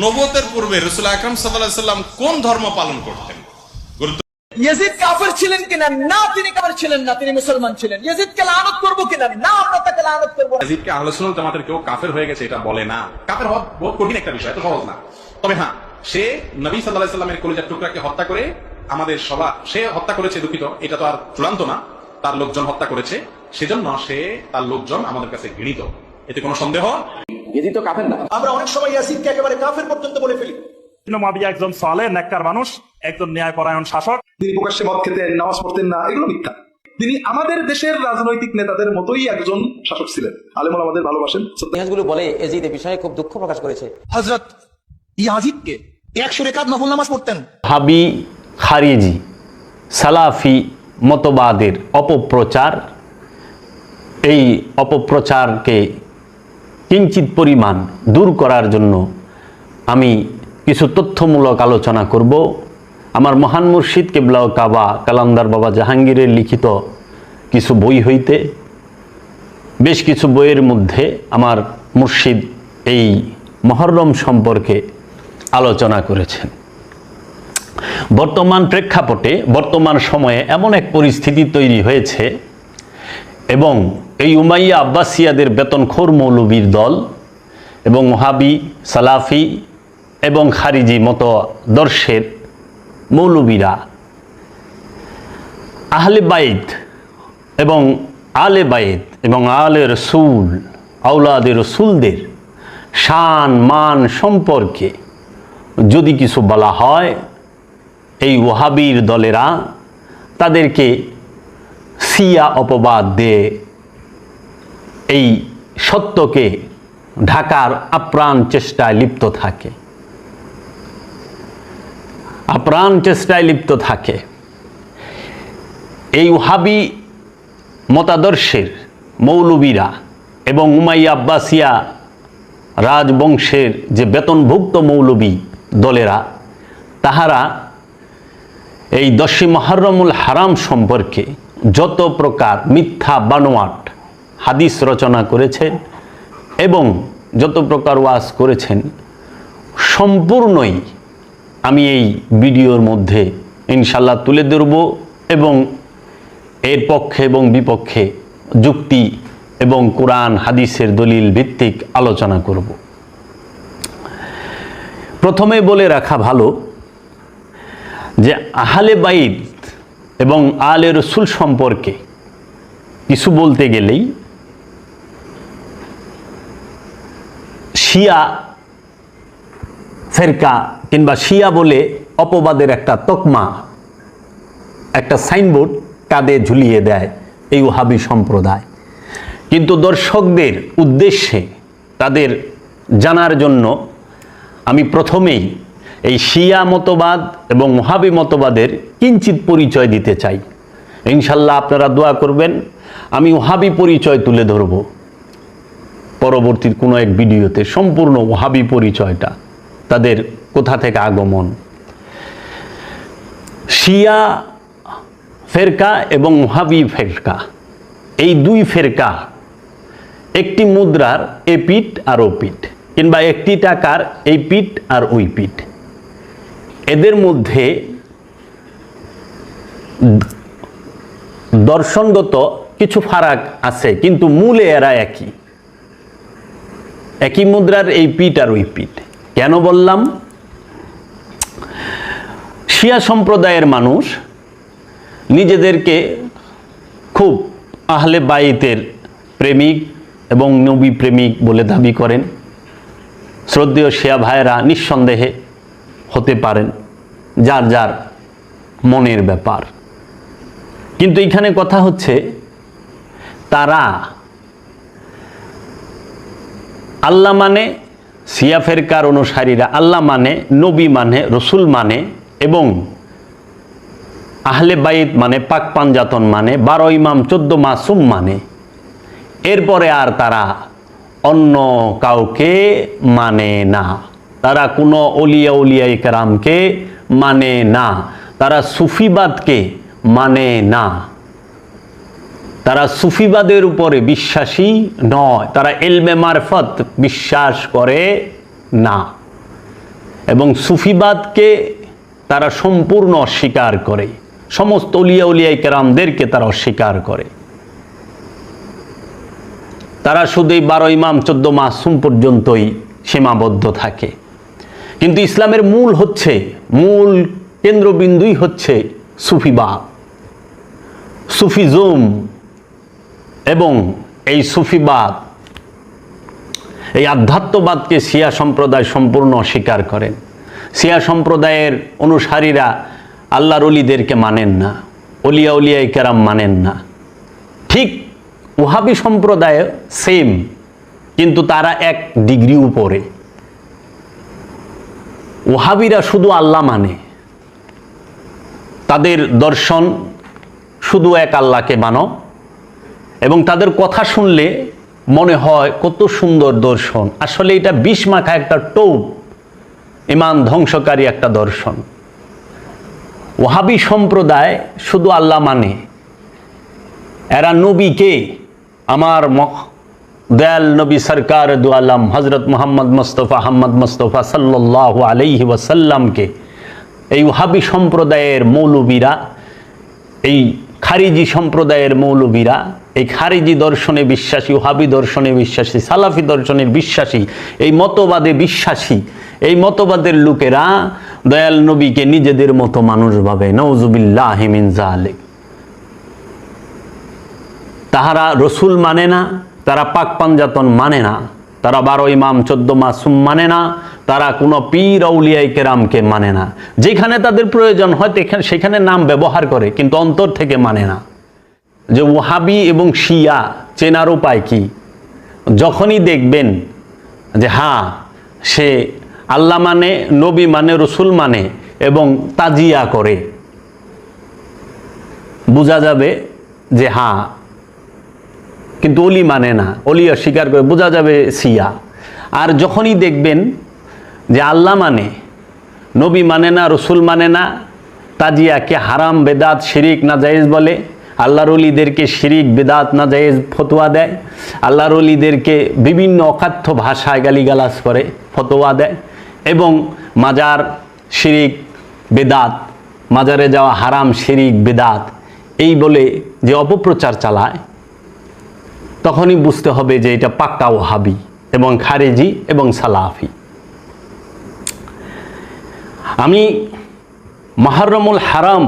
নবুয়তের পূর্বে রাসূল আকরাম সাল্লাল্লাহু আলাইহি সাল্লাম কোন ধর্ম পালন করতেন? ইয়াজিদ কাফের ছিলেন কিনা? না, তিনি কাফের ছিলেন না, তিনি মুসলমান ছিলেন। ইয়াজিদকে লানত করব কিনা? না, আমরা তাকে লানত করব না। ইয়াজিদকে আহলে সুন্নাত জামাতের কেউ কাফের হয়ে গেছে এটা বলে না। কাফের হওয়া বহুত কঠিন একটা বিষয়, এত সহজ না। তবে হ্যাঁ, সে নবী সাল্লাল্লাহু আলাইহি সাল্লামের কলিজার টুকরাকে হত্যা করে আমাদের সবার, সে হত্যা করেছে, দুঃখিত, এটা তো আর চূড়ান্ত না, তার লোকজন হত্যা করেছে, সেজন্য সে, তার লোকজন আমাদের কাছে ঘৃণিত, এতে কোনো সন্দেহ। ইয়াজিদ তো কাফের না। আমরা অনেক সময় ইয়াজিদকে একেবারে কাফের পর্যন্ত বলে ফেলি। মুআবিয়া একজন সালেহ নেককার মানুষ, একজন ন্যায়পরায়ণ শাসক। তিনি প্রকাশ্যে মদ খেতেন, নামাজ পড়তেন না, এগুলো মিথ্যা। তিনি আমাদের দেশের রাজনৈতিক নেতাদের মতোই একজন শাসক ছিলেন। আলেমুল আমাদের ভালোবাসেন। ইতিহাসগুলো বলে ইয়াজিদ এই বিষয়ে খুব দুঃখ প্রকাশ করেছে। হযরত ইয়াজিদকে 100 রাকাত নফল নামাজ পড়তেন। হাবি, খারিজি, সালাফি মতবাদের অপপ্রচার, এই অপপ্রচারকে কিঞ্চিত পরিমাণ দূর করার জন্য আমি কিছু তথ্যমূলক আলোচনা করব। আমার মহান মুর্শিদ কিবলা ও কাবা কালান্দার বাবা জাহাঙ্গীরের লিখিত কিছু বই হইতে, বেশ কিছু বইয়ের মধ্যে আমার মুর্শিদ এই মুহররম সম্পর্কে আলোচনা করেছেন। বর্তমান প্রেক্ষাপটে, বর্তমান সময়ে এমন এক পরিস্থিতি তৈরি হয়েছে এবং এই উমাইয়া আব্বাসিয়াদের বেতনখোর মৌলবীর দল এবং ওহাবি, সালাফি এবং খারিজি মতদর্শের মৌলবীরা আহলে বাইত এবং আলে বাইত এবং আলে রসুল, আওলাদে রসুলদের শান মান সম্পর্কে যদি কিছু বলা হয়, এই ওহাবির দলেরা তাদেরকে সিয়া অপবাদ দিয়ে এই সত্যকে ঢাকার আপ্রাণ চেষ্টায় লিপ্ত থাকে, আপ্রাণ চেষ্টায় লিপ্ত থাকে। এই ওহাবি মতাদর্শের মৌলবীরা এবং উমাইয়া আব্বাসিয়া রাজবংশের যে বেতনভুক্ত মৌলবী দলেরা, তাহারা এই 10 মুহররমুল হারাম সম্পর্কে যত প্রকার মিথ্যা বানোয়াট হাদিস রচনা করেছেন এবং যত প্রকার ওয়াজ করেছেন, সম্পূর্ণই আমি এই ভিডিওর মধ্যে ইনশাল্লাহ তুলে ধরব এবং এর পক্ষে এবং বিপক্ষে যুক্তি এবং কোরআন হাদিসের দলিল ভিত্তিক আলোচনা করব। প্রথমে বলে রাখা ভালো যে আহলে বাইত এবং আলে রসুল সম্পর্কে কিছু বলতে গেলেই শিয়া ফেরকা কিংবা শিয়া বলে অপবাদের একটা তকমা, একটা সাইনবোর্ড কাঁধে ঝুলিয়ে দেয় এই ওহাবি সম্প্রদায়। কিন্তু দর্শকদের উদ্দেশ্যে তাদের জানার জন্য আমি প্রথমেই এই শিয়া মতবাদ এবং ওহাবি মতবাদের কিঞ্চিত পরিচয় দিতে চাই। ইনশাল্লাহ আপনারা দোয়া করবেন, আমি ওহাবি পরিচয় তুলে ধরব পরবর্তী কোনো এক ভিডিওতে, সম্পূর্ণ ওহাবি পরিচয়টা, তাদের কোথা থেকে আগমন। শিয়া ফেরকা এবং ওহাবি ফেরকা, এই দুই ফেরকা একটি মুদ্রার এ পিঠ আর ও পিঠ, কিংবা একটি টাকার এই পিঠ আর ওই পিঠ। এদের মধ্যে দর্শনগত কিছু ফারাক আছে, কিন্তু মূলে এরা একই, একই মুদ্রার এই পিঠ আর ওই পিঠ। কেন বললাম? শিয়া সম্প্রদায়ের মানুষ নিজেদেরকে খুব আহলে বাইতের প্রেমিক এবং নবী প্রেমিক বলে দাবি করেন। শ্রদ্ধেয় শিয়া ভাইয়েরা নিঃসন্দেহে হতে পারেন, যার যার মনের ব্যাপার। কিন্তু এখানে কথা হচ্ছে, তারা আল্লাহ মানে, শিয়া ফেরকার অনুসারীরা আল্লাহ মানে, নবী মানে, রসুল মানে এবং আহলে বাইত মানে, পাক পাঞ্জাতন মানে, 12 ইমাম 14 মাসুম মানে। এরপরে আর তারা অন্য কাউকে মানে না, তারা কোনো অলিয়া উলিয়া ইকরামকে মানে না, তারা সুফিবাদকে মানে না, তারা সুফিবাদের উপরে বিশ্বাসী নয়, তারা ইলমে মারফত বিশ্বাস করে না। এবং সুফিবাদকে তারা সম্পূর্ণ অস্বীকার করে, সমস্ত উলিয়া উলিয়ায়ে কেরামদেরকে তারা অস্বীকার করে। তারা শুধু 12 ইমাম 14 মাসুম পর্যন্তই সীমাবদ্ধ থাকে। কিন্তু ইসলামের মূল কেন্দ্রবিন্দুই হচ্ছে সুফিবাদ, সুফিজম। এবং এই সুফিবাদ, এই আধ্যাত্মবাদকে শিয়া সম্প্রদায় সম্পূর্ণ অস্বীকার করেন। শিয়া সম্প্রদায়ের অনুসারীরা আল্লাহর ওলিদেরকে মানেন না, ওলিয়া উলিয়ায়ে কেরাম মানেন না। ঠিক ওহাবি সম্প্রদায় সেম, কিন্তু তারা 1 ডিগ্রি উপরে। ওহাবিরা শুধু আল্লাহ মানে, তাদের দর্শন শুধু এক আল্লাহকে মানো, এবং তাদের কথা শুনলে মনে হয় কত সুন্দর দর্শন। আসলে এটা বিষ মাখা একটা টোপ, ঈমান ধ্বংসকারী একটা দর্শন। ওহাবি সম্প্রদায় শুধু আল্লাহ মানে, এরা নবীকে, আমার দয়াল নবী সরকার দু আলম হজরত মোহাম্মদ মুস্তফা সাল্লাল্লাহু আলাইহি ওয়াসাল্লামকে এই ওহাবি সম্প্রদায়ের মৌলবীরা, এই খারিজি সম্প্রদায়ের মৌলবীরা, এই খারিজি দর্শনে বিশ্বাসী, ওহাবি দর্শনে বিশ্বাসী, সালাফি দর্শনের বিশ্বাসী, এই মতবাদে বিশ্বাসী, এই মতবাদের লোকেরা দয়াল নবীকে নিজেদের মতো মানুষ ভাবে। নাউজুবিল্লাহি মিন যালিক। তাহারা রসুল মানে না, তারা পাক পাঞ্জাতন মানে না, তারা 12 ইমাম 14 মাসুম মানে না, তারা কোনো পীর আউলিয়ায়ে কেরামকে মানে না। যেখানে তাদের প্রয়োজন হয় সেখানে নাম ব্যবহার করে, কিন্তু অন্তর থেকে মানে না। যে ওহাবি এবং শিয়া চেনার উপায় কি? যখনই দেখবেন যে হ্যাঁ সে আল্লাহ মানে, নবী মানে, রসুল মানে এবং তাজিয়া করে, বোঝা যাবে যে হ্যাঁ, কিন্তু অলি মানে না, অলি অস্বীকার করে, বোঝা যাবে শিয়া। আর যখনই দেখবেন যে আল্লাহ মানে, নবী মানে না, রসুল মানে না, তাজিয়াকে হারাম, বেদাত, শিরিক, নাজায়েজ বলে, আল্লাহর ওলিদেরকে শিরিক, বেদাত, নাজায়েজ ফতোয়া দেয়, আল্লাহর ওলিদেরকে বিভিন্ন অকাথ্য ভাষায় গালিগালাজ করে ফতোয়া দেয়, এবং মাজার, শিরিক, বেদাত, মাজারে যাওয়া হারাম, শিরিক, বেদাত এই বলে যে অপপ্রচার চালায়, তখনই বুঝতে হবে যে এটা পাক্কা ওহাবি এবং খারেজি এবং সালাফি। আমি মুহররমুল হারাম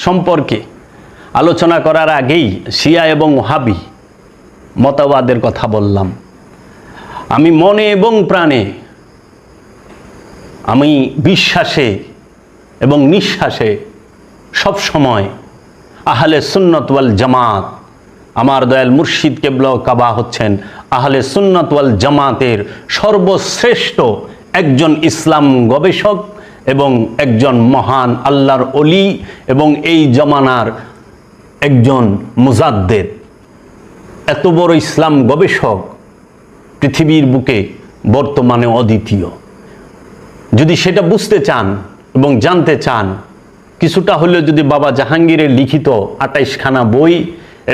সম্পর্কে আলোচনা করার আগেই শিয়া এবং ওহাবি মতবাদের কথা বললাম। আমি মনে এবং প্রাণে, আমি বিশ্বাসে এবং নিঃশ্বাসে সব সময় আহলে সুন্নাত ওয়াল জামাত, আমার দয়াল মুর্শিদ কেবলা কাবা হচ্ছেন আহলে সুন্নাত ওয়াল জামাতের সর্বশ্রেষ্ঠ একজন ইসলাম গবেষক এবং একজন মহান আল্লাহর ওলি এবং এই জমানার একজন মুজাদ্দেদ। এত বড় ইসলাম গবেষক পৃথিবীর বুকে বর্তমানে অদ্বিতীয়। যদি সেটা বুঝতে চান এবং জানতে চান, কিছুটা হলেও যদি বাবা জাহাঙ্গীরের লিখিত 28খানা বই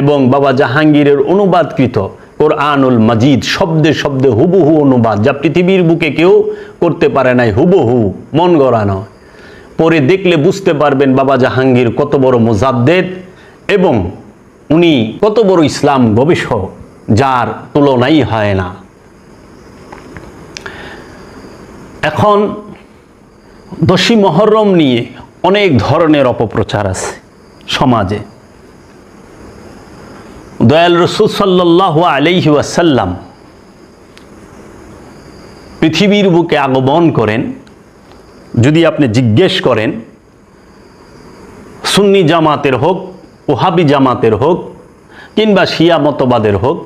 এবং বাবা জাহাঙ্গীরের অনুবাদকৃত কোরআনুল মাজিদ শব্দে শব্দে হুবহু অনুবাদ, যা পৃথিবীর বুকে কেউ করতে পারে নাই, হুবহু মন গড়া নয়, পরে দেখলে বুঝতে পারবেন বাবা জাহাঙ্গীর কত বড় মুজাদ্দেদ এবং উনি কত বড় ইসলাম গবেষক, যার তুলনাই হয় না। এখন 10ই মুহররম নিয়ে অনেক ধরনের অপপ্রচার আছে সমাজে। দয়াল রাসূল সাল্লাল্লাহু আলাইহি ওয়াসাল্লাম পৃথিবীর বুকে আগমন করেন, যদি আপনি জিজ্ঞেস করেন সুন্নি জামাতের হোক, ওহাবি জামাতের হোক কিংবা শিয়া মতবাদের হোক,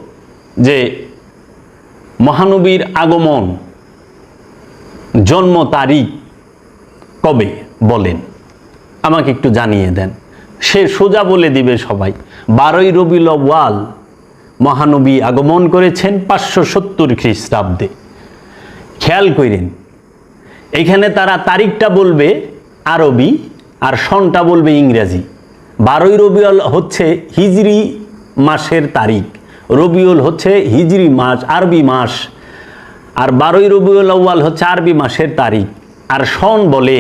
যে মহানবীর আগমন জন্ম তারিখ কবে বলেন, আমাকে একটু জানিয়ে দেন। সে সোজা বলে দিবে সবাই, 12ই রবিউল আউয়াল মহানবী আগমন করেছেন 570 খ্রিস্টাব্দে। খেয়াল করেন, এখানে তারা তারিখটা বলবে আরবি আর সনটা বলবে ইংরেজি। 12ই রবিউল হচ্ছে হিজরি মাসের তারিখ, রবিউল হচ্ছে হিজরি মাস, আরবি মাস, আর 12ই রবিউল আউয়াল হচ্ছে আরবি মাসের তারিখ। আর সন বলে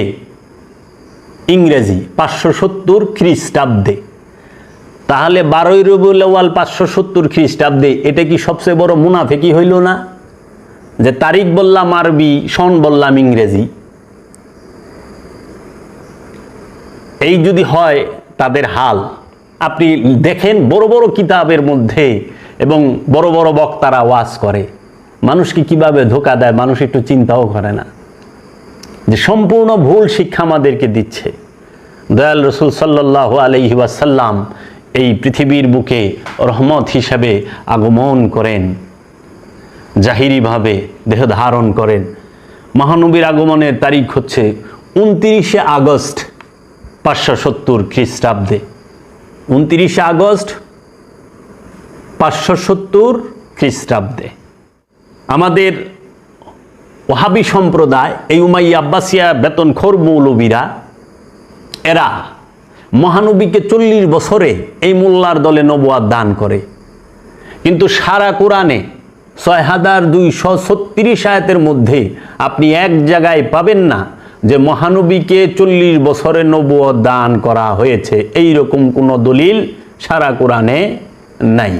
ইংরেজি 570 খ্রিস্টাব্দে। তাহলে 12ই রবিউল আউয়াল 570 খ্রিস্টাব্দে, এটা কি সবচেয়ে বড় মুনাফিকি হইল না? যে তারিখ বললাম আরবি, সন বললাম ইংরেজি। এই যদি হয় তাদের হাল, আপনি দেখেন বড় বড় কিতাবের মধ্যে এবং বড় বড় বক্তারা ওয়াজ করে, মানুষকে কিভাবে ধোঁকা দেয়, মানুষ একটু চিন্তাও করে না যে সম্পূর্ণ ভুল শিক্ষা আমাদেরকে দিচ্ছে। দয়াল রসুল সাল্লাল্লাহু আলাইহি ওয়াসাল্লাম এই পৃথিবীর বুকে রহমত হিসাবে আগমন করেন, জাহিরিভাবে দেহ ধারণ করেন। মহানবীর আগমনের তারিখ হচ্ছে 29শে আগস্ট 570 খ্রিস্টাব্দে। 29শে আগস্ট 570 খ্রিস্টাব্দে আমাদের ওহাবি সম্প্রদায়, এই উমাইয়া আব্বাসিয়া বেতনখোর মৌলবীরা, এরা মহানবীকে 40 বছরে এই মোল্লার দলে নবুয়াত দান করে, কিন্তু সারা কোরআনে 6236 আয়াতের মধ্যে আপনি এক জায়গায় পাবেন না যে মহানবীকে 40 বছরে নবুয়ত দান করা হয়েছে। এই রকম কোনো দলিল সারা কোরআনে নাই।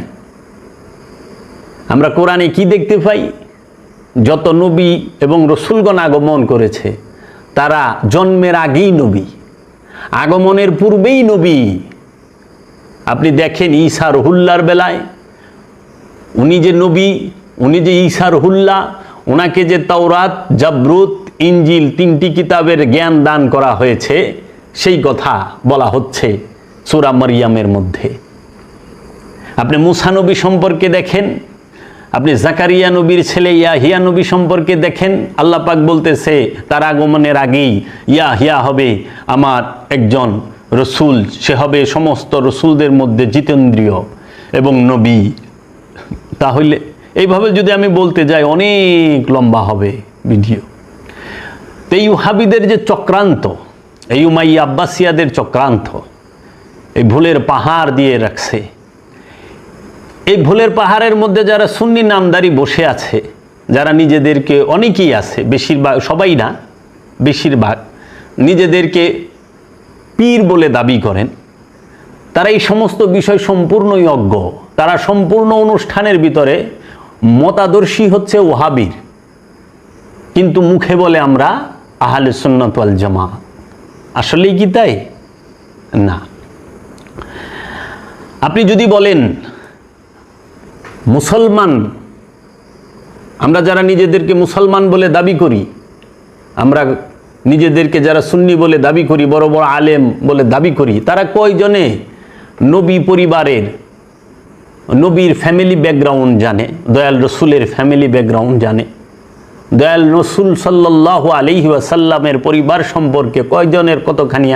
আমরা কোরআনে কি দেখতে পাই? যত নবী এবং রসুলগণ আগমন করেছে তারা জন্মের আগেই নবী, আগমনের পূর্বেই নবী। আপনি দেখেন ঈসা রুহুল্লাহর বেলায়, উনি যে নবী, উনি যে ঈসা রুহুল্লাহ, ওনাকে যে তাওরাত, জাবরুত, ইনজিল 3টি কিতাবের জ্ঞান দান করা হয়েছে, সেই কথা বলা হচ্ছে সূরা মারইয়ামের মধ্যে। আপনি মুসা নবী সম্পর্কে দেখেন, আপনি জাকারিয়া নবীর ছেলে ইয়াহিয়া নবী সম্পর্কে দেখেন, আল্লাহ পাক বলতেছে তার আগমনের আগেই ইয়াহিয়া হবে আমার একজন রসুল, সে হবে সমস্ত রসুলদের মধ্যে জিতেন্দ্রীয় এবং নবী। তাহলে এইভাবে যদি আমি বলতে যাই অনেক লম্বা হবে ভিডিও। তো এই ওহাবিদের যে চক্রান্ত, এই উমাইয়া আব্বাসিয়াদের চক্রান্ত, এই ভুলের পাহাড় দিয়ে রাখছে। এই ভুলের পাহাড়ের মধ্যে যারা সুন্নি নামদারি বসে আছে, যারা নিজেদেরকে, অনেকেই আছে, বেশিরভাগ, সবাই না, বেশিরভাগ নিজেদেরকে পীর বলে দাবি করেন, তারা এই সমস্ত বিষয় সম্পূর্ণই অজ্ঞ। তারা সম্পূর্ণ অনুষ্ঠানের ভিতরে মতাদর্শী হচ্ছে ওহাবির, কিন্তু মুখে বলে আমরা আহলে সুন্নাত ওয়াল জামাত। আসলেই কি তাই? না। আপনি যদি বলেন মুসলমান, আমরা যারা নিজেদেরকে মুসলমান বলে দাবি করি, আমরা নিজেদেরকে যারা সুন্নি বলে দাবি করি, বড় বড় আলেম বলে দাবি করি, তারা কয়জনে নবী পরিবারের, নবীর ফ্যামিলি ব্যাকগ্রাউন্ড জানে, দয়াল রসুলের ফ্যামিলি ব্যাকগ্রাউন্ড জানে, দয়াল রসুল সাল্লাল্লাহু আলাইহি ওয়াসাল্লামের পরিবার সম্পর্কে কয়জনের কতখানি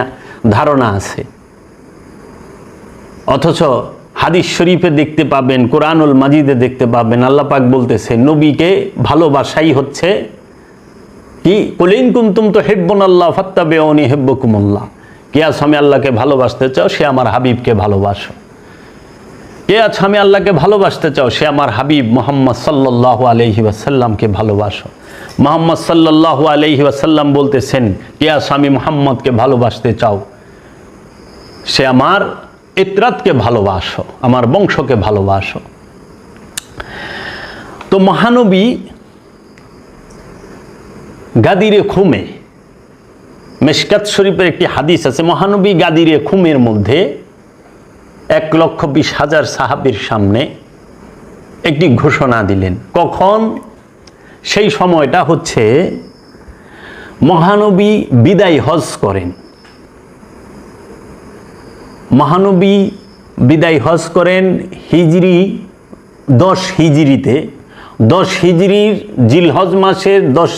ধারণা আছে? অথচ হাদিস শরীফে দেখতে পাবেন, কোরআনুল মাজিদে দেখতে পাবেন, আল্লাহ পাক বলতেছে নবীকে ভালোবাসাই হচ্ছে কি, কুল ইন কুনতুম তুহিব্বুনাল্লাহ ফাত্তাবিউনি ইউহিব্বুকুমুল্লাহ। কে আছো আমি আল্লাহকে ভালোবাসতে চাও, সে আমার হাবিবকে ভালোবাসো। কে আছো আমি আল্লাহকে ভালোবাসতে চাও, সে আমার হাবিব মুহাম্মদ সাল্লাল্লাহু আলাইহি ওয়াসাল্লামকে ভালোবাসো। মুহাম্মদ সাল্লাল্লাহু আলাইহি ওয়াসাল্লাম বলতেছেন, কে আছো আমি মুহাম্মদকে ভালোবাসতে চাও, সে আমার ইতরাতকে ভালোবাসো, আমার বংশকে ভালোবাসো। তো মহানবী গাদিরে খুমে, মিশকাত শরীফের একটি হাদিস আছে, মহানবী গাদিরে খুমের মধ্যে 1,20,000 সাহাবীর সামনে একটি ঘোষণা দিলেন। কখন? সেই সময়টা হচ্ছে মহানবী বিদায় হজ করেন। মহানবী বিদায় হজ করেন হিজরি 10 হিজরিতে, 10 হিজরির জিলহজ মাসের 10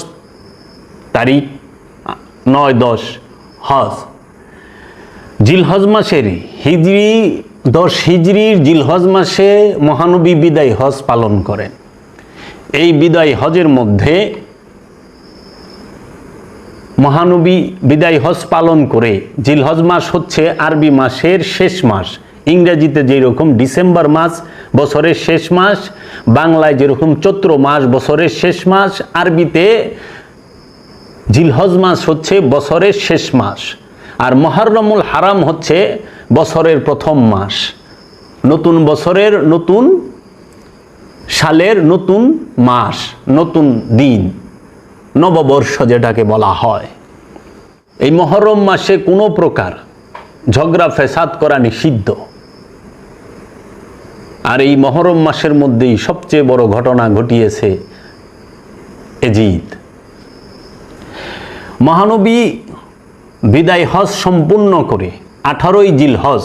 তারিখ, 9-10 হজ, জিলহজ মাসের হিজরি 10 হিজরির জিলহজ মাসে মহানবী বিদায় হজ পালন করেন। এই বিদায় হজের মধ্যে মহানবী বিদায় হজ পালন করে, জিলহজ মাস হচ্ছে আরবি মাসের শেষ মাস, ইংরেজিতে যেরকম ডিসেম্বর মাস বছরের শেষ মাস, বাংলায় যেরকম চৈত্র মাস বছরের শেষ মাস, আরবিতে জিলহজ মাস হচ্ছে বছরের শেষ মাস, আর মুহররমুল হারাম হচ্ছে বছরের প্রথম মাস। নতুন বছরের, নতুন সালের নতুন মাস, নতুন দিন, নববর্ষ যেটাকে বলা হয়। এই মুহররম মাসে কোনো প্রকার ঝগড়া ফেসাদ করা নিষিদ্ধ। আর এই মুহররম মাসের মধ্যেই সবচেয়ে বড় ঘটনা ঘটিয়েছে এজিদ। মহানবী বিদায় হজ সম্পূর্ণ করে 18ই জিলহজ,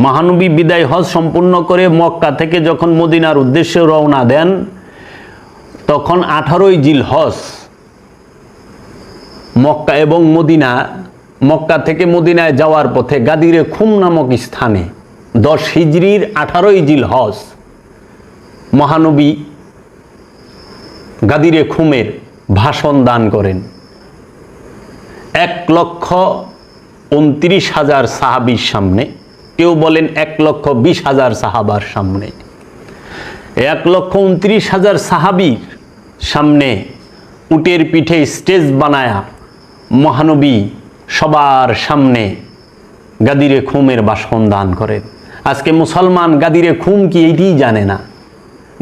মহানবী বিদায় হজ সম্পূর্ণ করে মক্কা থেকে যখন মদিনার উদ্দেশ্যে রওনা দেন, তখন 18ই জিলহজ মক্কা এবং মদিনা, মক্কা থেকে মদিনায় যাওয়ার পথে গাদিরে খুম নামক স্থানে 10 হিজরির 18ই জিলহজ মহানবী গাদিরে খুমের ভাষণ দান করেন 1,29,000 সাহাবীর সামনে, কেউ বলেন 1,20,000 সাহাবার সামনে। 1,29,000 সাহাবীর সামনে উটের পিঠে স্টেজ বানায়া মহানবী সবার সামনে গাদিরে খুমের ভাষণ দান করেন। আজকে মুসলমান গাদিরে খুম কি এইটিই জানে না।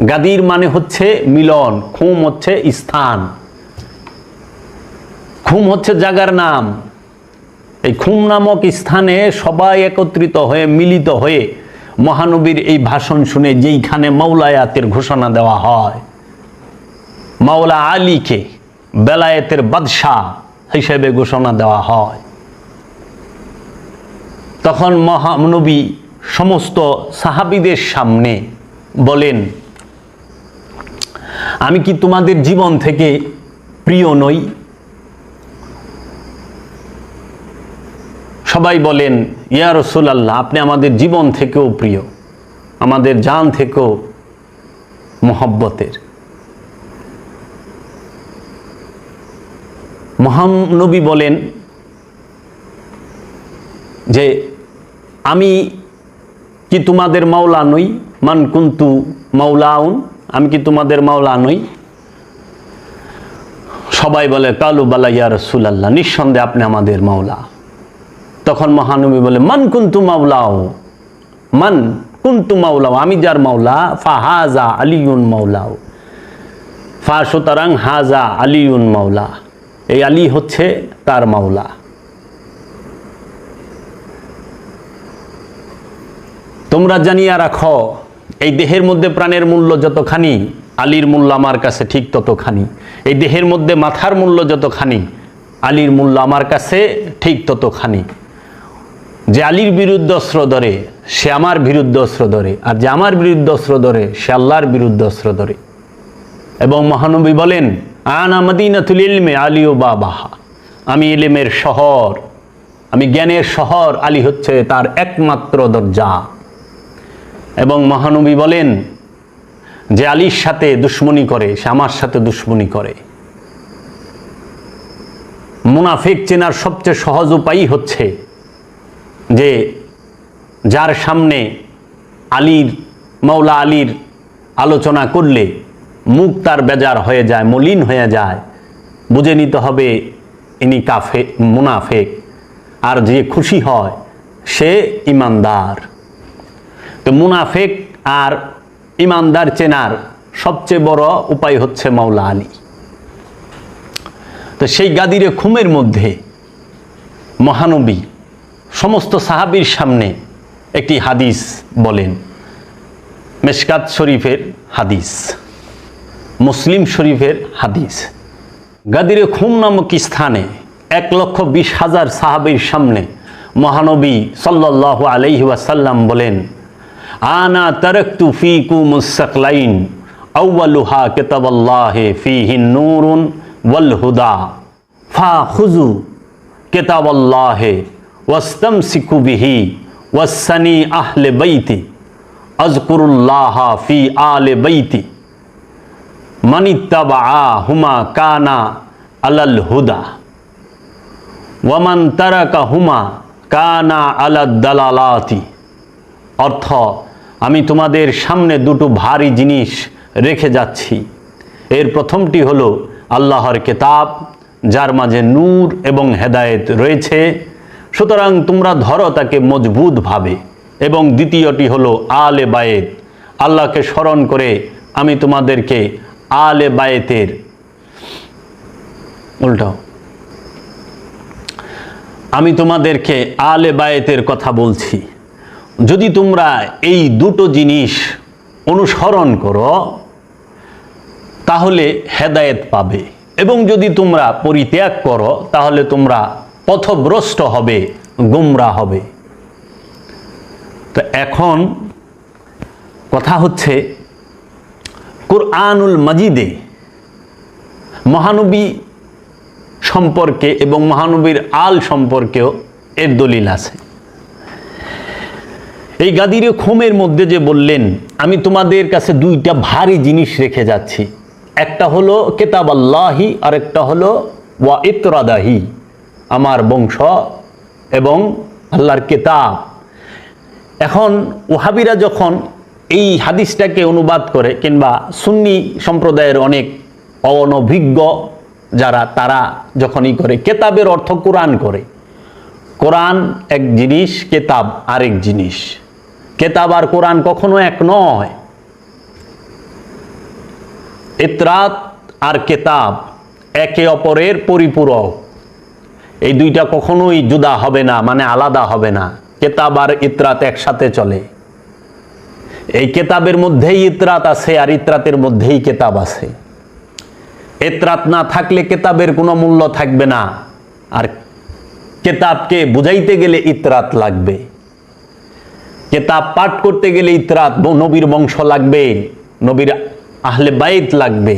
গাদির মানে হচ্ছে মিলন, খুম হচ্ছে স্থান, খুম হচ্ছে জায়গার নাম। এই খুম নামক স্থানে সবাই একত্রিত হয়ে, মিলিত হয়ে মহানবীর এই ভাষণ শুনে যেইখানে মাওলায়াতের ঘোষণা দেওয়া হয়, মাওলা আলীকে বেলায়েতের বাদশাহ হিসেবে ঘোষণা দেওয়া হয়, তখন মহানবী সমস্ত সাহাবীদের সামনে বলেন, আমি কি তোমাদের জীবন থেকে প্রিয় নই? সবাই বলেন, ইয়া রাসূলুল্লাহ, আপনি আমাদের জীবন থেকেও প্রিয়, আমাদের জান থেকেও মহব্বতের। মহানবী বলেন যে আমি কি তোমাদের মাওলা নই? মান কুনতু মাওলাউন, আমি কি তোমাদের মাওলা নই? সবাই বলে কালু বালা ইয়া রাসূলুল্লাহ, নিঃসন্দেহে আপনি আমাদের মাওলা। তখন মহানবী বলে, মান কুনতু মাওলাও, মান কুনতু মাওলাও, আমি যার মাওলা, ফাহাজা আলিউন মাওলাও, ফা সুতরাং হাজা আলিউন মাওলা, এই আলী হচ্ছে তার মাওলা। তোমরা জানিয়া রাখো, এই দেহের মধ্যে প্রাণের মূল্য যতখানি, আলীর মূল্য আমার কাছে ঠিক ততখানি। এই দেহের মধ্যে মাথার মূল্য যতখানি, আলীর মূল্য আমার কাছে ঠিক ততখানি। যে আলীর বিরুদ্ধে অস্ত্র ধরে সে আমার বিরুদ্ধে অস্ত্র ধরে, আর যে আমার বিরুদ্ধে অস্ত্র ধরে সে আল্লাহর বিরুদ্ধে অস্ত্র ধরে। এবং মহানবী বলেন, আনা মদিনাতুল ইলমে আলী ও বাবাহা, আমি ইলমের শহর, আমি জ্ঞানের শহর, আলী হচ্ছে তার একমাত্র দরজা। এবং মহানবী বলেন, যে আলীর সাথে দুশ্মনী করে সে আমার সাথে দুশ্মনী করে। মুনাফিক চেনার সবচেয়ে সহজ উপায় হচ্ছে যে যার সামনে আলীর, মাওলা আলীর আলোচনা করলে মুখ তার বেজার হয়ে যায়, মলিন হয়ে যায়, বুঝে নিতে হবে ইনি মুনাফিক। আর যে খুশি হয় সে ইমানদার। তো মুনাফিক আর ইমানদার চেনার সবচেয়ে বড় উপায় হচ্ছে মাওলা আলী। তো সেই গাদিরে খুমের মধ্যে মহানবী সমস্ত সাহাবীর সামনে একটি হাদিস বলেন, মিশকাত শরীফের হাদিস, মুসলিম শরীফের হাদিস। গাদিরে খুম নামক স্থানে 1,20,000 সাহাবীর সামনে মহানবী সাল্লাল্লাহু আলাইহি ওয়াসাল্লাম বলেন, আনা তারাকতু ফীকুমুস সাকলাইন আউয়ালুহা কিতাবাল্লাহি ফীহি নূরুন ওয়াল হুদা ফাখুযু কিতাবাল্লাহি ওয়াস্তামসিকু বিহি ওয়াসসানি আহলে বাইতি আযকুরুল্লাহা ফী আলে বাইতি মানিত্তাবাআহুমা কানা আলাল হুদা ওয়ামান তারাকাহুমা কানা আলাদ দালালাতি। অর্থ, আমি তোমাদের সামনে দুটো ভারী জিনিস রেখে যাচ্ছি। এর প্রথমটি হলো আল্লাহর কিতাব, যার মাঝে নূর এবং হেদায়েত রয়েছে। সুতরাং তোমরা ধরো তাকে মজবুতভাবে। এবং দ্বিতীয়টি হলো আলে বায়েত। আল্লাহকে স্মরণ করে আমি তোমাদেরকে আলে বায়েতের উল্টাও আমি তোমাদেরকে আলে বায়েতের কথা বলছি। যদি তোমরা এই দুটো জিনিস অনুসরণ করো তাহলে হেদায়েত পাবে, এবং যদি তোমরা পরিত্যাগ করো তাহলে তোমরা পথভ্রষ্ট হবে, গুমরা হবে। তো এখন কথা হচ্ছে, কুরআনুল মাজিদে মহানবী সম্পর্কে এবং মহানবীর আল সম্পর্কেও এর দলিল আছে। এই গাদিরে খুমের মধ্যে যে বললেন, আমি তোমাদের কাছে দুইটা ভারী জিনিস রেখে যাচ্ছি, একটা হলো কিতাব আল্লাহি আর একটা হলো ওয়া ইতরাদাহি, আমার বংশ এবং আল্লাহর কিতাব। এখন ওহাবিরা যখন এই হাদিসটাকে অনুবাদ করে, কিংবা সুন্নি সম্প্রদায়ের অনেক অনভিজ্ঞ যারা, তারা যখনই করে কেতাবের অর্থ কোরআন করে। কোরআন এক জিনিস, কেতাব আরেক জিনিস। কেতাব আর কোরআন কখনো এক নয়। ইতরাত আর কেতাব একে অপরের পরিপূরক। এই দুইটা কখনোই জুদা হবে না, মানে আলাদা হবে না। কেতাব আর ইতরাত একসাথে চলে। এই কেতাবের মধ্যেই ইতরাত আছে আর ইতরাতের মধ্যেই কেতাব আছে। ইতরাত না থাকলে কেতাবের কোনো মূল্য থাকবে না, আর কেতাবকে বুঝাইতে গেলে ইতরাত লাগবে। কেতাব পাঠ করতে গেলে ইতরাত, নবীর বংশ লাগবে, নবীর আহলে বাইত লাগবে।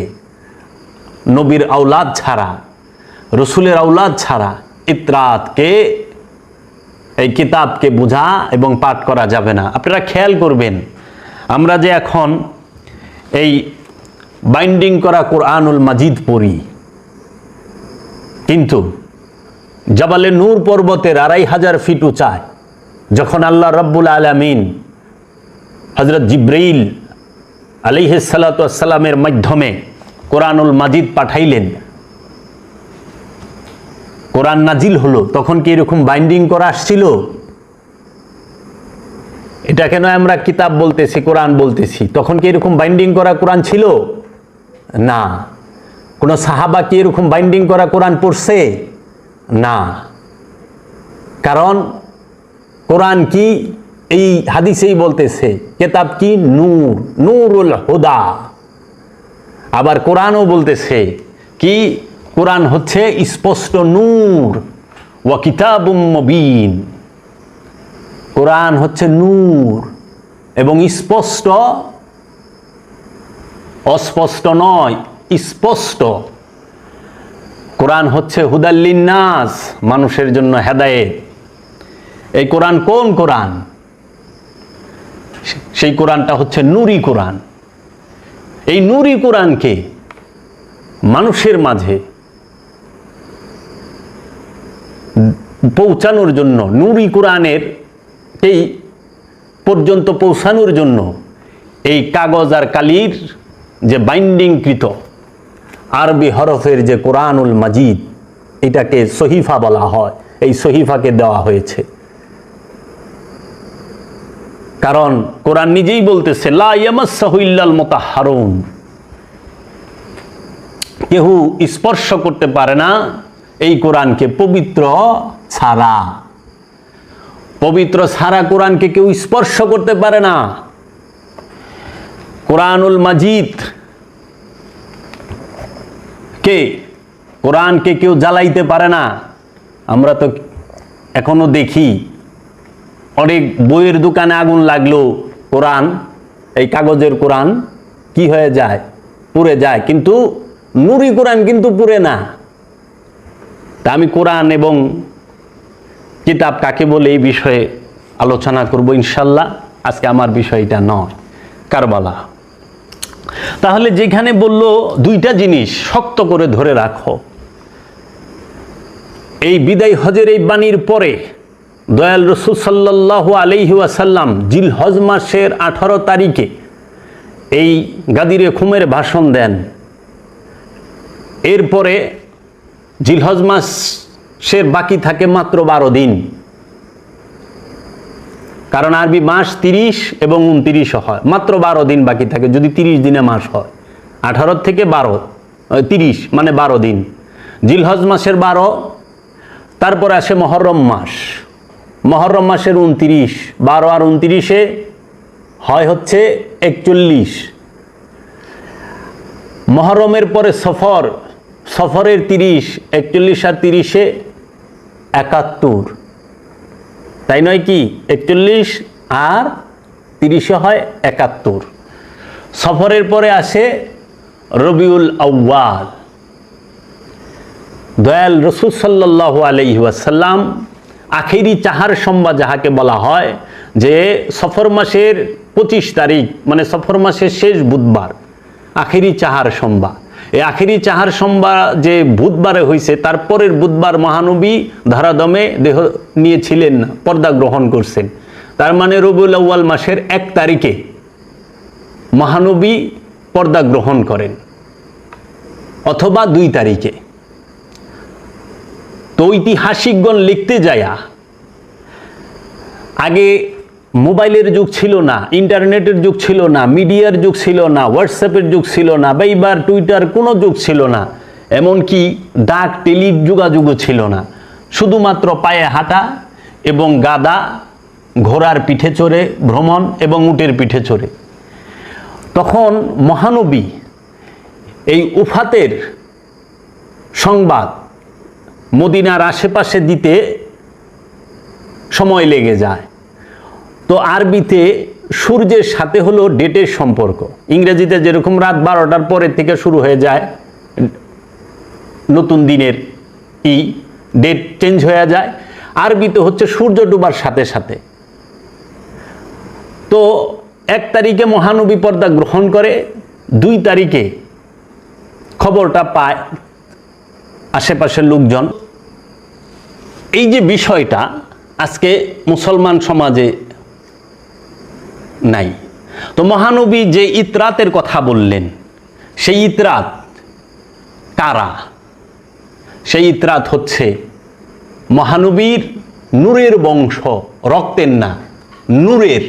নবীর আওলাদ ছাড়া, রসুলের আওলাদ ছাড়া ইতরাতকে, এই কিতাবকে বোঝা এবং পাঠ করা যাবে না। আপনারা খেয়াল করবেন, আমরা যে এখন এই বাইন্ডিং করা কোরআনুল মাজিদ পড়ি, কিন্তু জাবালে নূর পর্বতের 2500 ফিট উঁচায় যখন আল্লাহ রাব্বুল আলামিন হযরত জিব্রাইল আলাইহিস সালাতু ওয়াস সালামের মাধ্যমে কোরআনুল মাজিদ পাঠাইলেন, কোরআন নাজিল হলো, তখন কি এরকম বাইন্ডিং করা আসছিল? এটা কেন আমরা কিতাব বলতেছি, কোরআন বলতেছি, তখন কি এরকম বাইন্ডিং করা কোরআন ছিল? না। কোন সাহাবা কি এরকম বাইন্ডিং করা কোরআন পড়ছে? না। কারণ কোরআন কি, এই হাদিসেই বলতেছে, কিতাব কি নূর, নূরুল হুদা। আবার কোরআনও বলতেছে কি, কোরআন হচ্ছে স্পষ্ট নূর, ওয়া কিতাবুম মুবিন। কোরআন হচ্ছে নূর এবং স্পষ্ট, অস্পষ্ট নয়, স্পষ্ট। কোরআন হচ্ছে হুদাল্লিন নাস, মানুষের জন্য হেদায়েত। এই কোরআন কোন কোরআন? সেই কোরআনটা হচ্ছে নূরি কোরআন। এই নূরি কোরআনকে মানুষের মাঝে পৌঁছানোর জন্য, নূরি কোরআনের এই পর্যন্ত পৌঁছানোর জন্য এই কাগজ আর কালির যে বাইন্ডিংকৃত আরবি হরফের যে কোরআনুল মাজিদ, এটাকে সহিফা বলা হয়। এই সহিফাকে দেওয়া হয়েছে, কারণ কোরআন নিজেই বলতেছে, লা ইয়ামাসসাহু ইল্লাল মুতাহহারুন, কেউ স্পর্শ করতে পারে না এই কোরআনকে পবিত্র ছাড়া। পবিত্র ছাড়া কোরআনকে কেউ স্পর্শ করতে পারে না। কোরআনুল মাজিদ কে, কোরআনকে কেউ জ্বালাইতে পারে না। আমরা তো এখনো দেখি অনেক বইয়ের দোকানে আগুন লাগলো, কোরআন, এই কাগজের কোরআন কি হয়ে যায়? পুড়ে যায়। কিন্তু নূরি কোরআন কিন্তু পুড়ে না। তা আমি কোরআন এবং কিতাব কাকে বলে এই বিষয়ে আলোচনা করব ইনশাল্লাহ। আজকে আমার বিষয়টা নয়, কারবালা। তাহলে যেখানে বলল দুইটা জিনিস শক্ত করে ধরে রাখো, এই বিদায় হজের এই বাণীর পরে দয়াল রাসূল সাল্লাল্লাহু আলাইহি ওয়াসাল্লাম জিলহজ মাসের 18 তারিখে এই গাদিরে খুমের ভাষণ দেন। এরপরে জিলহজ মাসের বাকি থাকে মাত্র 12 দিন, কারণ আরবি মাস 30 এবং 29 হয়, মাত্র 12 দিন বাকি থাকে যদি 30 দিনে মাস হয়। 18 থেকে 30 মানে 12 দিন। জিলহজ মাসের 12, তারপরে আসে মহরম মাস, মহরম মাসের 29, 12 আর 29-এ হয় হচ্ছে 41। মহরমের পরে সফর, সফরের 30, 41 আর 30-এ 71, তাই নয় কি? 41 আর 30-এ হয় 71। সফরের পরে আসে রবিউল আউয়াল। দয়াল রাসূল সাল্লাল্লাহু আলাইহি ওয়াসাল্লাম আখেরি চাহার সোমবার যাহাকে বলা হয়, যে সফর মাসের 25 তারিখ মানে সফর মাসের শেষ বুধবার আখেরি চাহার সোমবার। এই আখেরি চাহার সোমবার যে বুধবারে হয়েছে, তারপরের বুধবার মহানবী ধরাদমে দেহ নিয়েছিলেন না, পর্দা গ্রহণ করছেন। তার মানে রবিউল আউয়াল মাসের 1 তারিখে মহানবী পর্দা গ্রহণ করেন, অথবা 2 তারিখে। তো ঐতিহাসিকগণ লিখতে যায়া, আগে মোবাইলের যুগ ছিল না, ইন্টারনেটের যুগ ছিল না, মিডিয়ার যুগ ছিল না, হোয়াটসঅ্যাপের যুগ ছিল না, ভাইবার টুইটার কোনো যুগ ছিল না, এমনকি ডাক টেলি যোগাযোগও ছিল না। শুধুমাত্র পায়ে হাঁটা এবং গাদা, ঘোড়ার পিঠে চড়ে ভ্রমণ এবং উটের পিঠে চড়ে। তখন মহানবী এই উফাতের সংবাদ মদিনার আশেপাশে দিতে সময় লেগে যায়। তো আরবিতে সূর্যের সাথে হলো ডেটের সম্পর্ক। ইংরেজিতে যেরকম রাত 12টার পরের থেকে শুরু হয়ে যায় নতুন দিনের ডেট চেঞ্জ হয়ে যায়, আরবিতে হচ্ছে সূর্য ডুবার সাথে সাথে। তো 1 তারিখে মহানবী পর্দা গ্রহণ করে, 2 তারিখে খবরটা পায় আশেপাশের লোকজন। এই যে বিষয়টা আজকে মুসলমান সমাজে নাই। তো মহানবী যে ইতরাতের কথা বললেন, সেই ইতরাত কারা? সেই ইতরাত হচ্ছে মহানবীর নূরের বংশ, রক্তের না, নূরের,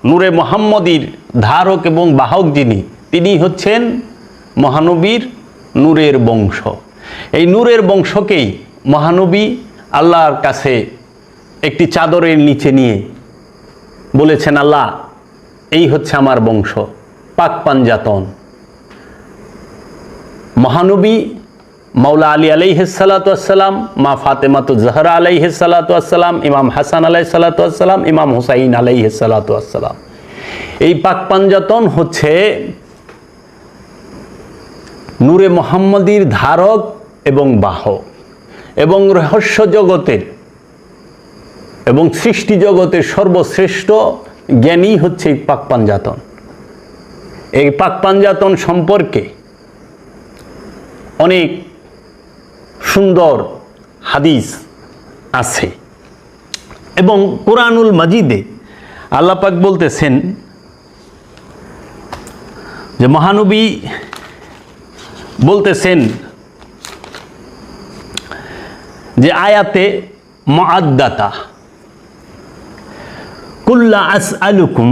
নূরে মুহাম্মদীর ধারক এবং বাহক যিনি, তিনি হচ্ছেন মহানবীর নূরের বংশ। এই নূরের বংশকেই মহানবী আল্লাহর কাছে একটি চাদরের নিচে নিয়ে বলেছেন, আল্লাহ এই হচ্ছে আমার বংশ, পাক পাঞ্জাতন। মহানবী মাওলা আলী আলাইহিস সালাতু ওয়াসসালাম, মা ফাতেমাতু জাহরা আলাইহিস সালাতু ওয়াসসালাম, ইমাম হাসান আলাইহিস সালাতু ওয়াসসালাম, ইমাম হুসাইন আলাইহিস সালাতু ওয়াসসালাম। এই পাক পাঞ্জাতন হচ্ছে নূরে মুহাম্মদীর ধারক এবং বাহক, এবং রহস্য জগতের এবং সৃষ্টি জগতের সর্বশ্রেষ্ঠ জ্ঞানী হচ্ছে এই পাক পাঞ্জাতন। এই পাক পাঞ্জাতন সম্পর্কে অনেক সুন্দর হাদিস আছে, এবং কোরআনুল মাজিদে আল্লাহ পাক বলতেছেন যে মহানবী বলতেছেন যে আয়াতে মুআদ্দাতা, কুল্লা আসআলুকুম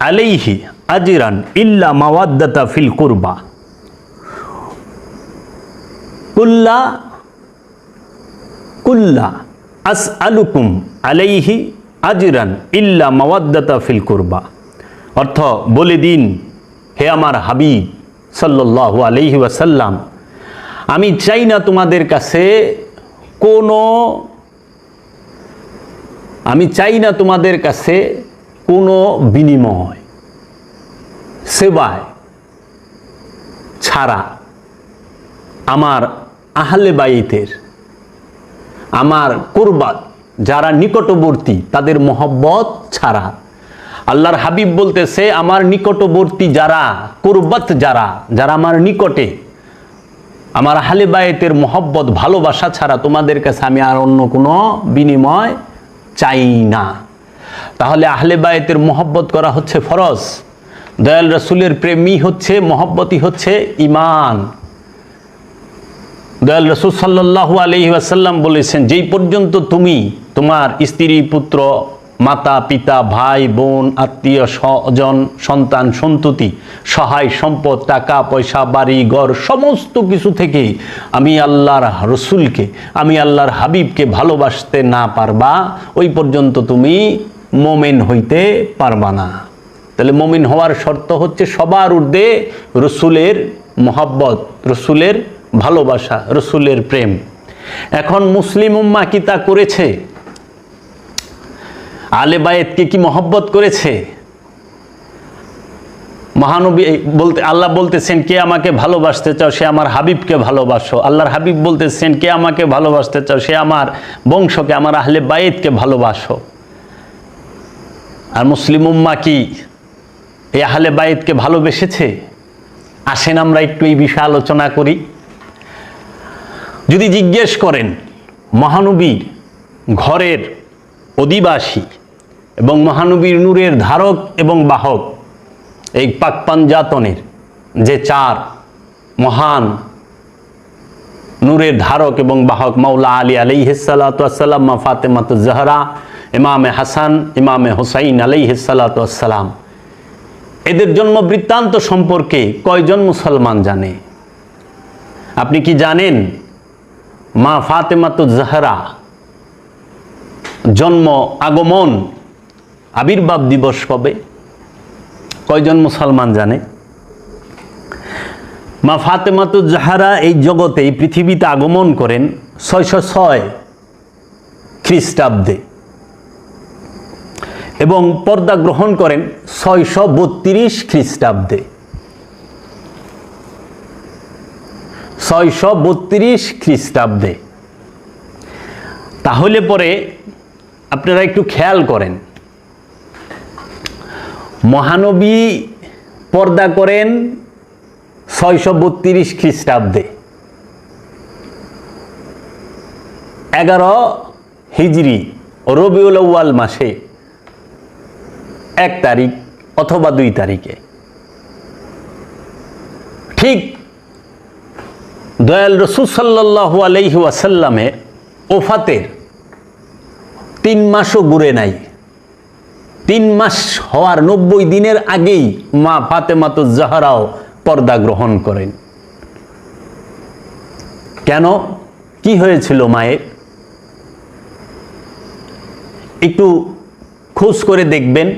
আলাইহি আজরান ইল্লা মাওয়াদ্দাতা ফিল কুরবা। কুল্লা আসআলুকুম আলাইহি আজরান ইল্লা মাওয়াদ্দাতা ফিল কুরবা। অর্থ, বলে দিন হে আমার হাবিব সাল্লাল্লাহু আলাইহি ওয়াসাল্লাম, আমি চাই না তোমাদের কাছে কোনো বিনিময়, সেবায় ছাড়া, আমার আহলে বাইতের, আমার কুরবাত যারা নিকটবর্তী তাদের মহব্বত ছাড়া। আল্লাহর হাবিব বলতেছে, আমার নিকটবর্তী যারা, কুরবাত যারা, যারা আমার নিকটে, আমার আহলে বাইতের মহব্বত ভালোবাসা ছাড়া তোমাদের কাছে আমি আর অন্য কোনো বিনিময় চাই না। তাহলে আহলে বাইতের মহব্বত করা হচ্ছে ফরজ। দয়াল রাসূলের প্রেমই হচ্ছে, মহব্বতই হচ্ছে ঈমান। দয়াল রাসূল সাল্লাল্লাহু আলাইহি ওয়াসাল্লাম বলেছেন, যেই পর্যন্ত তুমি তোমার স্ত্রী, পুত্র, মাতা, পিতা, ভাই, বোন, আত্মীয় স্বজন, সন্তান, সন্ততি, সহায় সম্পদ, টাকা পয়সা, বাড়ি ঘর সমস্ত কিছু থেকে আমি আল্লাহর রসুলকে, আমি আল্লাহর হাবিবকে ভালোবাসতে না পারবা, ওই পর্যন্ত তুমি মোমেন হইতে পারবা না। তাহলে মোমিন হওয়ার শর্ত হচ্ছে সবার ঊর্ধ্বে রসুলের মহব্বত, রসুলের ভালোবাসা, রসুলের প্রেম। এখন মুসলিম উম্মাহ কি তা করেছে? আলে বায়েতকে কি মহব্বত করেছে? মহানবী বলতে, আল্লাহ বলতেছেন, কে আমাকে ভালোবাসতে চাও সে আমার হাবিবকে ভালোবাসো। আল্লাহর হাবিব বলতেছেন, কে আমাকে ভালোবাসতে চাও সে আমার বংশকে, আমার আহলে বায়েতকে ভালোবাসো। আর মুসলিম উম্মাহ কি এই আহলে বায়েতকে ভালোবেসেছে? আসেন আমরা একটু এই বিষয়ে আলোচনা করি। যদি জিজ্ঞেস করেন মহানবীর ঘরের অধিবাসী এবং মহানবীর নূরের ধারক এবং বাহক, এই পাক পাঞ্জাতনের যে চার মহান নূরের ধারক এবং বাহক, মাওলা আলী আলাইহিস সালাতু ওয়াস সালাম, মা ফাতেমাতুজ জাহরা, ইমামে হাসান, ইমামে হুসাইন আলাইহিস সালাতু ওয়াস সালাম, এদের জন্ম বৃত্তান্ত সম্পর্কে কয়জন মুসলমান জানে? আপনি কি জানেন মা ফাতেমাতুজ জাহরা জন্ম, আগমন, আবির্ভাব দিবস কবে? কয়জন মুসলমান জানে? মা ফাতেমাতুজ জাহরা এই জগতে, এই পৃথিবীতে আগমন করেন 606 খ্রিস্টাব্দে এবং পর্দা গ্রহণ করেন 632 খ্রিস্টাব্দে। 632 খ্রিস্টাব্দে। তাহলে পরে আপনারা একটু খেয়াল করেন, মহানবী পর্দা করেন 632 খ্রিস্টাব্দে, 11 হিজরি রবিউল আউয়াল মাসে 1 তারিখ অথবা 2 তারিখে। ঠিক দয়াল রাসূল সাল্লাল্লাহু আলাইহি ওয়াসাল্লামের ওফাতের 3 মাসও ঘুরে নাই। 3 মাস হওয়ার 90 দিনের আগেই মা ফাতেমাতুজ জাহরাও পর্দা গ্রহণ করেন। কেন? কি হয়েছিল মায়ের? একটু খোঁজ করে দেখবেন।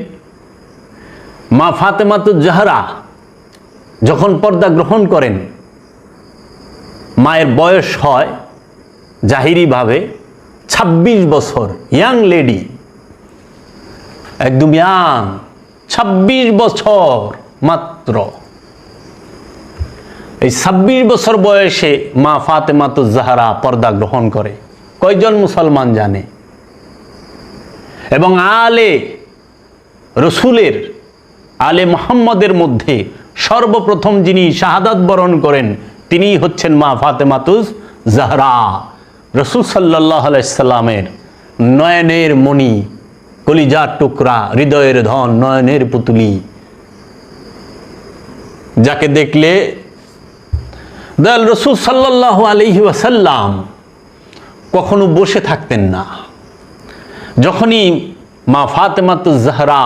মা ফাতেমাতুজ জাহরা যখন পর্দা গ্রহণ করেন, মায়ের বয়স হয় জাহিরিভাবে 26 বছর, ইয়াং লেডি, একদম ইয়াং, 26 বছর মাত্র। এই 26 বছর বয়সে মা ফাতেমাতুজ জাহরা পর্দা গ্রহণ করে। কয়জন মুসলমান জানে? এবং আলে রসুলের, আলে মুহাম্মদের মধ্যে সর্বপ্রথম যিনি শাহাদাত বরণ করেন তিনিই হচ্ছেন মা ফাতেমাতুজ জাহরা, রসুল সাল্লাল্লাহু আলাইহি সাল্লামের নয়নের মণি, কলিজার টুকরা, হৃদয়ের ধন, নয়নের পুতুলি, যাকে দেখলে দয়াল রসুল সাল্লাল্লাহু আলাইহি ওয়াসাল্লাম কখনো বসে থাকতেন না। যখনই মা ফাতেমাতুজ জাহরা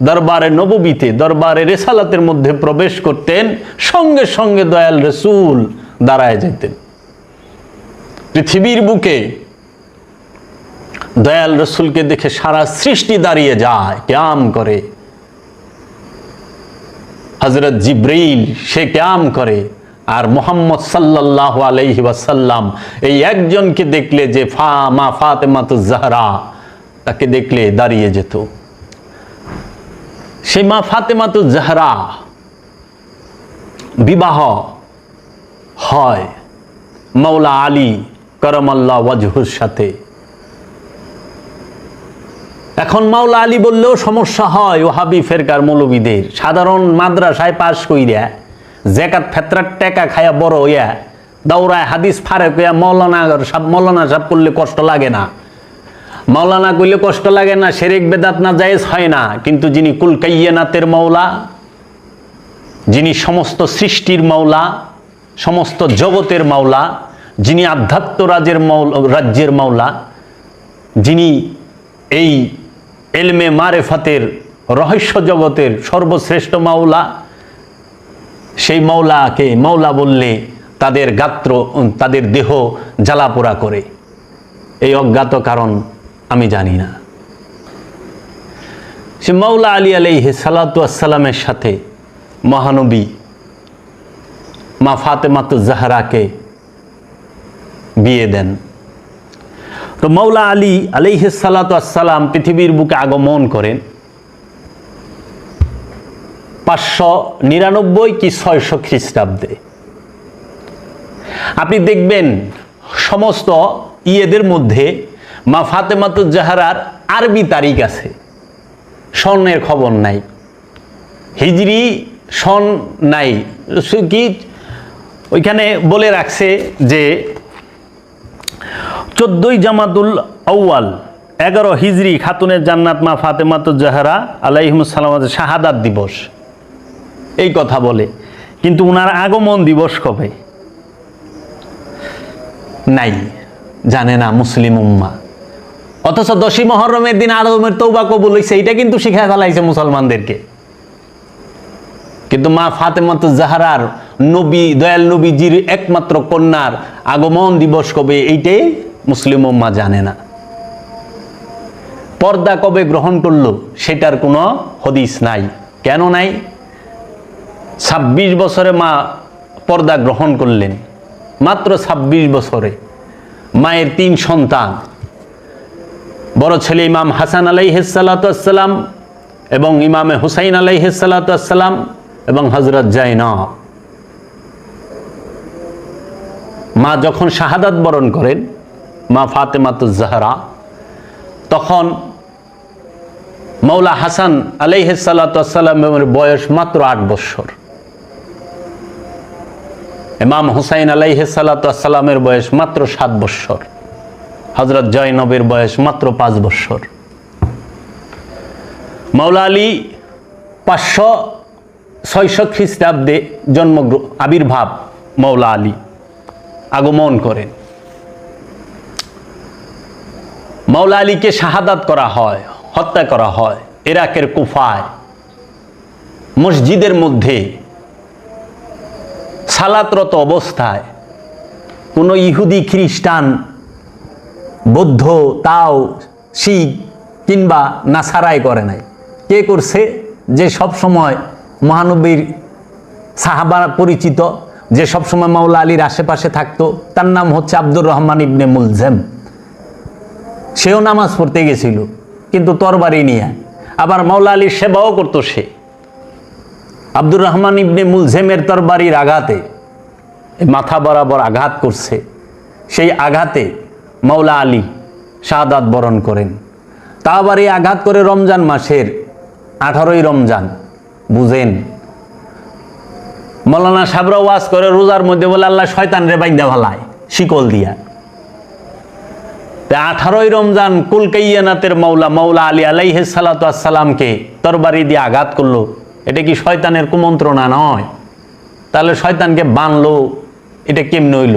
দরবারে নববীতে, দরবারে রিসালাতের মধ্যে প্রবেশ করতেন, সঙ্গে সঙ্গে দয়াল রসুল দাঁড়ায় যেতেন। পৃথিবীর বুকে দয়াল রসুলকে দেখে সারা সৃষ্টি দাঁড়িয়ে যায়, কিয়াম করে। হযরত জিবরাইল সে কিয়াম করে, আর মুহাম্মদ সাল্লাল্লাহু আলাইহি ওয়াসাল্লাম এই একজনকে দেখলে যে মা ফাতেমাতুজ জাহরা, তাকে দেখলে দাঁড়িয়ে যেত। সেই মা ফাতেমাতুজ জাহরা বিবাহ হয় মাওলা আলী কারামাল্লাহু ওয়াজহুর সাথে। এখন মাওলা আলী বললেও সমস্যা হয় ওহাবি ফেরকার মৌলবীদের। সাধারণ মাদ্রাসায় পাশ কইরা যাকাত ফেতরার টাকা খায়া বড় হইয়া দাওরায় হাদিস ফারেক হইয়া মৌলানা সাহেব করলে কষ্ট লাগে না, মাওলানা কইলে কষ্ট লাগে না, শিরক বেদাত না জায়েজ হয় না। কিন্তু যিনি কুল কায়নাতের মাওলা, যিনি সমস্ত সৃষ্টির মাওলা, সমস্ত জগতের মাওলা, যিনি আধ্যাত্ম রাজ্যের মাওলা, যিনি এই এলমে মারেফাতের রহস্য জগতের সর্বশ্রেষ্ঠ মাওলা, সেই মাওলাকে মাওলা বললে তাদের গাত্র, তাদের দেহ জ্বালাপোড়া করে। এই অজ্ঞাত কারণ আমি জানি না। সে মাওলা আলী আলাইহিস সালাতু ওয়াসসালামের সাথে মহানবী মা ফাতেমাতুজ জাহরাকে বিয়ে দেন। তো মাওলা আলী আলাইহিস সালাতু ওয়াসসালাম পৃথিবীর বুকে আগমন করেন 599 কি 600 খ্রিস্টাব্দে। আপনি দেখবেন সমস্ত ইয়েদের মধ্যে মা ফাতেমাতুজ জাহরার আরবি তারিখ আছে, সনের খবর নাই, হিজরি সন নাই। কি ওইখানে বলে রাখছে যে 14ই জামাতুল আউয়াল 11 হিজরি খাতুনের জান্নাত মা ফাতেমাতুজ জাহরা আলাইহিmus সালাম শাহাদাত দিবস, এই কথা বলে। কিন্তু উনার আগমন দিবস কবে নাই, জানে না মুসলিম উম্মা। অথচ 10ই মুহররমের দিন আদমের তওবা কবুল হইছে, এটা কিন্তু শিখা ফেলাইছে মুসলমানদেরকে। কিন্তু মা ফাতেমাতুজ জাহরার নবী, দয়াল নবীজির একমাত্র কন্যার আগমন দিবস কবে, এইটাই মুসলিম উম্মা জানে না। পর্দা কবে গ্রহণ করলো সেটার কোনো হদিস নাই। কেন নাই? 26 বছরে মা পর্দা গ্রহণ করলেন, মাত্র 26 বছরে। মায়ের 3 সন্তান, বড় ছেলে ইমাম হাসান আলাইহিস সালাতু ওয়াসসালাম এবং ইমামে হুসাইন আলাইহিস সালাতু ওয়াসসালাম এবং হযরত জাইনব। মা যখন শাহাদাত বরণ করেন মা ফাতেমাতুজ জাহরা, তখন মাওলা হাসান আলাইহিস সালাতু ওয়াসসালামের বয়স মাত্র 8 বছর, ইমাম হুসাইন আলাইহিস সালাতু ওয়াসসালামের বয়স মাত্র 7 বছর, হযরত জয়নবের বয়স মাত্র 5 বছর। মাওলা আলী 500-600 খ্রিস্টাব্দে আবির্ভাব, মাওলা আলী আগমন করেন। মাওলা আলীকে শাহাদাত করা হয়, হত্যা করা হয় ইরাকের কুফায়, মসজিদের মধ্যে সালাতরত অবস্থায়। কোনো ইহুদি, খ্রিস্টান, বৌদ্ধ, তাও শিখ কিংবা নাসারাই করে নাই। কে করছে? যে সব সময় মহানবীর সাহাবা পরিচিত, যে সব সময় মাওলা আলীর আশেপাশে থাকতো, তার নাম হচ্ছে আব্দুর রহমান ইবনে মুলজেম। সেও নামাজ পড়তে গেছিল কিন্তু তরবারি নিয়ে, আবার মাওলা আলীর সেবাও করতো সে। আব্দুর রহমান ইবনে মুলজেমের তরবারির আঘাতে মাথা বরাবর আঘাত করছে, সেই আঘাতে মাওলা আলী শাহাদাত বরণ করেন। তা আবার এই আঘাত করে রমজান মাসের 18ই রমজান, বুঝেন মৌলানা সাহেবরা ওয়াজ করে রোজার মধ্যে বলে আল্লাহ শয়তান রে বাইন্দা ভালায় শিকল দিয়া। 18ই রমজান কুলকাইয়ানাতের মাওলা আলী আলাইহিস সালাতু ওয়াসসালামকে তরবারি দিয়ে আঘাত করলো, এটা কি শয়তানের কুমন্ত্রণা নয়? তাহলে শয়তানকে বানলো, এটা কেমনে হইল?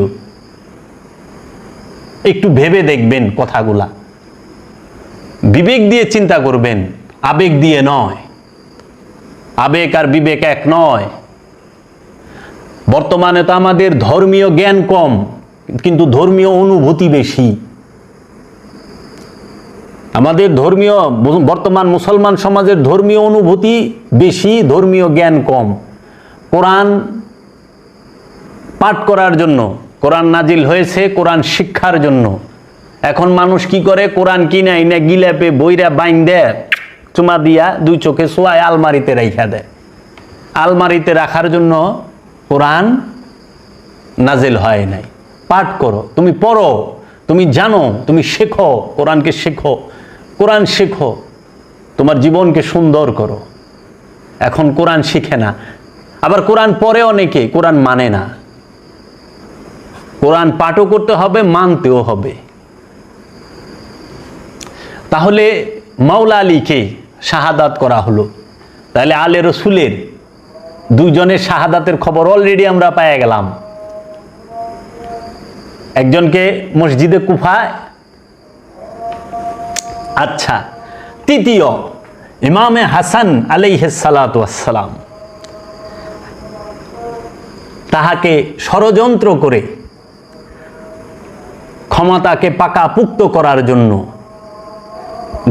একটু ভেবে দেখবেন কথাগুলা, বিবেক দিয়ে চিন্তা করবেন, আবেগ দিয়ে নয়। আবেগ আর বিবেক এক নয়। বর্তমানে তো আমাদের ধর্মীয় জ্ঞান কম, কিন্তু ধর্মীয় অনুভূতি বেশি। আমাদের ধর্মীয়, বর্তমান মুসলমান সমাজের ধর্মীয় অনুভূতি বেশি, ধর্মীয় জ্ঞান কম। কোরআন পাঠ করার জন্য কোরআন নাজিল হয়েছে, কোরআন শিক্ষার জন্য। এখন মানুষ কি করে? কোরআন কিনে আইনা গিলাপে বইরা বাইন দেয়, চুমা দিয়া 2 চোখে শোয়ায় আলমারিতে রাখা দেয়। আলমারিতে রাখার জন্য কোরআন নাজিল হয় নাই। পাঠ করো, তুমি পড়ো, তুমি জানো, তুমি শেখো, কোরআনকে শেখো, কোরআন শেখো, তোমার জীবনকে সুন্দর করো। এখন কোরআন শিখে না, আবার কোরআন পড়ে অনেকে, কোরআন মানে না। কোরআন পাঠও করতে হবে, মানতেও হবে। তাহলে মাওলা আলীকে শাহাদাত করা হলো, তাহলে আলে রসুলের 2 জনের শাহাদাতের খবর অলরেডি আমরা পেয়ে গেলাম। একজনকে মসজিদে কুফায়। আচ্ছা, তৃতীয় ইমামে হাসান আলাইহিস সালাতু ওয়াস সালাম, তাহাকে ষড়যন্ত্র করে ক্ষমতাকে পাকাপুক্ত করার জন্য,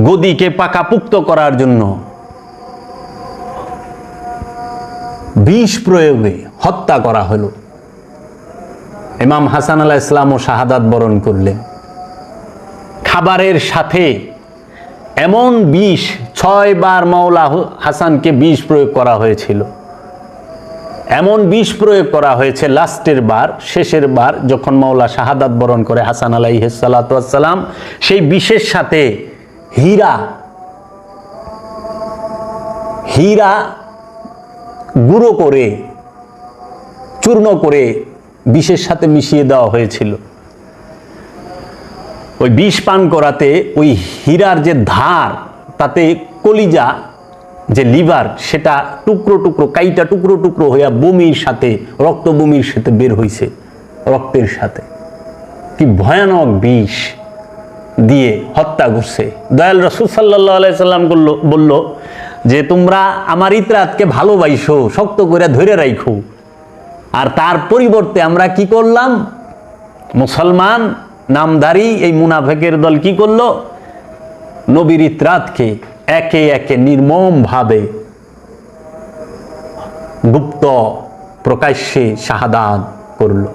গদিকে পাকাপুক্ত করার জন্য বিষ প্রয়োগে হত্যা করা হলো। ইমাম হাসান আলাইহিস সালামও শাহাদাত বরণ করলেন। খাবারের সাথে এমন বিষ, 6 বার মাওলা হাসানকে বিষ প্রয়োগ করা হয়েছিল। এমন বিষ প্রয়োগ করা হয়েছে লাস্টের বার, শেষের বার যখন মাওলা শাহাদাত বরণ করে হাসান আলাইহিস সালাতু ওয়াস সালাম, সেই বিষের সাথে হীরা গুঁড়ো করে, চূর্ণ করে বিষের সাথে মিশিয়ে দেওয়া হয়েছিল। ওই বিষ পান করাতে ওই হীরার যে ধার, তাতে কলিজা যে লিভার, সেটা টুকরো টুকরো কাইটা টুকরো টুকরো হইয়া বমির সাথে, রক্ত বমির সাথে বের হইছে, রক্তের সাথে। কি ভয়ানক বিষ দিয়ে হত্যা করছে। দয়াল রাসূল সাল্লাল্লাহু আলাইহি সাল্লাম বলল যে তোমরা আমার ইতরাতকে ভালোবাসো, শক্ত করে ধরে রাখো। আর তার পরিবর্তে আমরা কি করলাম? মুসলমান নামধারী এই মুনাফিকের দল কি করলো? নবীর ইতরাতকে একে একে নির্মমভাবে গুপ্ত প্রকাশ্যে শাহাদাত করলো।